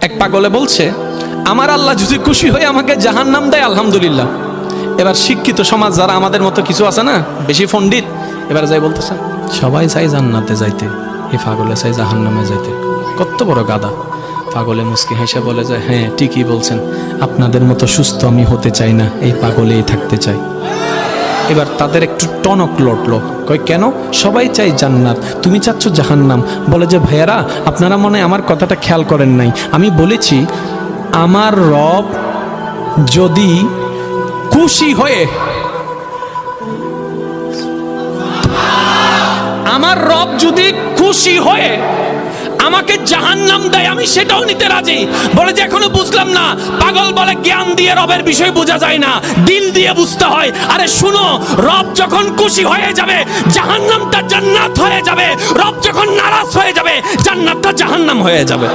এক পাগলে বলছে, আমার আল্লাহ যদি খুশি হয়ে আমাকে জাহান্নাম দেয় আলহামদুলিল্লাহ। এবার শিক্ষিত সমাজ যারা আমাদের মতো কিছু আছে না, বেশি পণ্ডিত, এবার যাই বলতেছে সবাই চাই জান্নাতে যাইতে, এই পাগলে চাই জাহান্নামে যাইতে। কত বড় গাদা। পাগলে মুস্কি হেসে বলে যায়, হ্যাঁ ঠিকই বলছেন, আপনাদের মতো সুস্থ আমি হতে চাই না, এই পাগলেই থাকতে চাই। এবার তাদের একটু টনক লটলো, কয় কেন? সবাই চাই জান্নাত, তুমি চাচ্ছ জাহান্নাম। বলে যে ভাইয়ারা, আপনারা মনে হয় আমার কথাটা খেয়াল করেন নাই। আমি বলেছি আমার রব যদি খুশি হয়ে, আমার রব যদি খুশি হয়ে আমাকে জাহান্নাম দেয়, আমি সেটাও নিতে রাজি। বলে যে এখনো বুঝলাম না। পাগল বলে জ্ঞান দিয়ে রবের বিষয় বোঝা যায় না, দিল দিয়ে বুঝতে হয়। আরে শুনো, রব যখন খুশি হয়ে যাবে জাহান্নামটা জান্নাত হয়ে যাবে, রব যখন নারাজ হয়ে যাবে জান্নাতটা জাহান্নাম হয়ে যাবে।